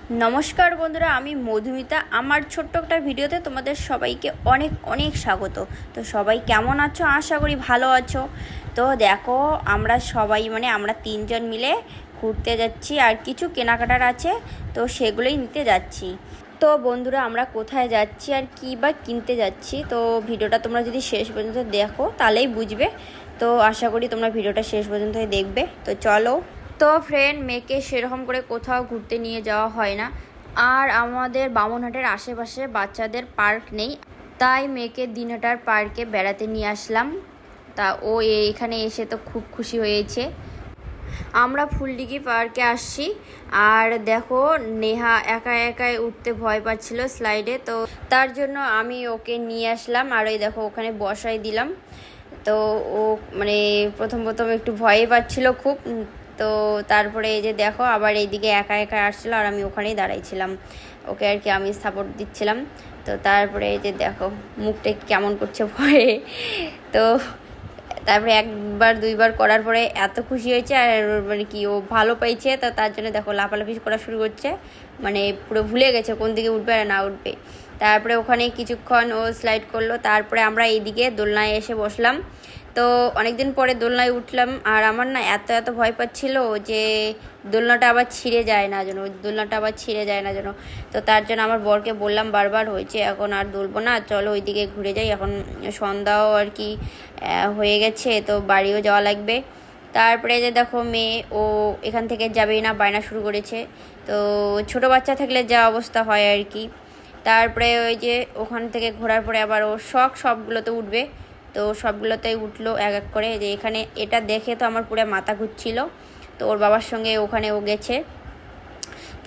নমস্কার বন্ধুরা, আমি মধুমিতা। আমার ছোট্ট একটা ভিডিওতে তোমাদের সবাইকে অনেক অনেক স্বাগত। তো সবাই কেমন আছো? আশা করি ভালো আছো। তো দেখো, আমরা সবাই আমরা তিনজন মিলে ঘুরতে যাচ্ছি, আর কিছু কেনাকাটার আছে, তো সেগুলোই নিতে যাচ্ছি। তো বন্ধুরা, আমরা কোথায় যাচ্ছি আর কী বা কিনতে যাচ্ছি, তো ভিডিওটা তোমরা যদি শেষ পর্যন্ত দেখো তাহলেই বুঝবে। তো আশা করি তোমরা ভিডিওটা শেষ পর্যন্তই দেখবে। তো চলো। তো ফ্রেন্ড, মেয়েকে সেরকম করে কোথাও ঘুরতে নিয়ে যাওয়া হয় না, আর আমাদের বামনহাটের আশেপাশে বাচ্চাদের পার্ক নেই, তাই মেয়েকে দিনহাটার পার্কে বেড়াতে নিয়ে আসলাম। তা ও এখানে এসে তো খুব খুশি হয়েছে। আমরা ফুলডিঘি পার্কে আসছি, আর দেখো নেহা একা একাই উঠতে ভয় পাচ্ছিল স্লাইডে, তো তার জন্য আমি ওকে নিয়ে আসলাম, আর ওই দেখো ওখানে বসাই দিলাম। তো ও প্রথম প্রথম একটু ভয়ে পাচ্ছিল খুব। তো তারপরে এই যে দেখো আবার এইদিকে একা একা আসছিলো, আর আমি ওখানেই দাঁড়াইছিলাম, ওকে আর কি আমি সাপোর্ট দিচ্ছিলাম। তো তারপরে এই যে দেখো মুখটা কেমন করছে ভয়ে। তো তারপরে একবার দুইবার করার পরে এত খুশি হয়েছে, আর কি ও ভালো পাইছে, তো তার জন্য দেখো লাফালাফি করা শুরু করছে, পুরো ভুলে গেছে কোন দিকে উঠবে আর না উঠবে। তারপরে ওখানে কিছুক্ষণ ও স্লাইড করলো, তারপরে আমরা এইদিকে দোলনায় এসে বসলাম। তো অনেকদিন পরে দোলনায় উঠলাম, আর আমার না এত এত ভয় পাচ্ছিল যে দোলনাটা আবার ছিঁড়ে যায় না যেন। তো তার জন্য আমার বরকে বললাম বারবার, হয়েছে এখন আর দুলবো না, চলো ওইদিকে ঘুরে যাই, এখন সন্ধ্যাও আর কি হয়ে গেছে, তো বাড়িও যাওয়া লাগবে। তারপরে যে দেখো মেয়ে ও এখান থেকে যাবেই না, বায়না শুরু করেছে। তো ছোট বাচ্চা থাকলে যা অবস্থা হয় আর কি। তারপরে ওই যে ওখান থেকে ঘোরার পরে আবার ও সবগুলোতে উঠবে, তো সবগুলোতেই উঠলো এক এক করে। যে এখানে এটা দেখে তো আমার পুরো মাথা ঘুরছিল, তো ওর বাবার সঙ্গে ওখানে ও গেছে।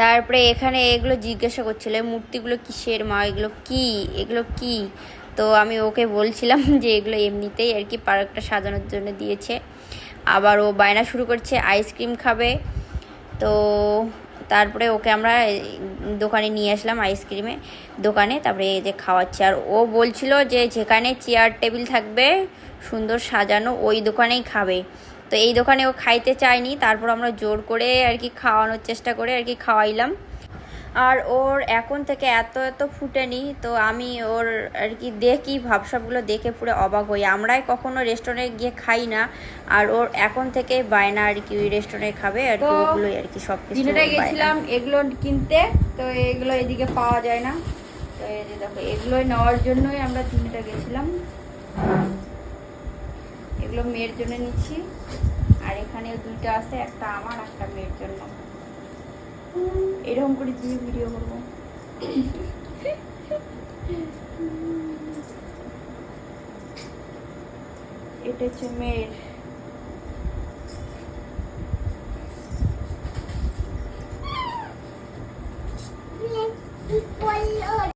তারপরে এখানে এগুলো জিজ্ঞাসা করছিল, মূর্তিগুলো কিসের মা, এগুলো কি। তো আমি ওকে বলছিলাম যে এগুলো এমনিতেই আর কি পার্কটা সাজানোর জন্য দিয়েছে। আবার ও বায়না শুরু করছে আইসক্রিম খাবে। তো তারপরে ওকে আমরা দোকানে নিয়ে আসলাম, আইসক্রিমে দোকানে, তারপরে এই যে খাওয়াচ্ছে। আর ও বলছিল যে যেখানে চেয়ার টেবিল থাকবে সুন্দর সাজানো ওই দোকানেই খাবে। তো এই দোকানে ও খাইতে চায়নি, তারপর আমরা জোর করে আর কি খাওয়ানোর চেষ্টা করে আর কি খাওয়াইলাম। আর ওর এখন থেকে এত এত ফুটেনি, তো আমি ওর আর কি দেখি ভাবসাবগুলো দেখে পুরো অবাক হই। আমরাই কখনো রেস্টুরেন্টে গিয়ে খাই না, আর ওর এখন থেকে বায়না আর কি ওই রেস্টুরেন্টে খাবে, আর কি ওগুলোই আর কি সব কিছু গেছিলাম এগুলো কিনতে। তো এগুলো এদিকে পাওয়া যায় না, তো এই যে দেখো এগুলোই নেওয়ার জন্যই আমরা দিনটা গেছিলাম। এগুলো মেয়ের জন্য নিচ্ছি, আর এখানে দুইটা আছে, একটা আমার একটা মেয়ের জন্য। এরকম করে দিয়ে ভিডিও করবো। এটা হচ্ছে মেয়ের,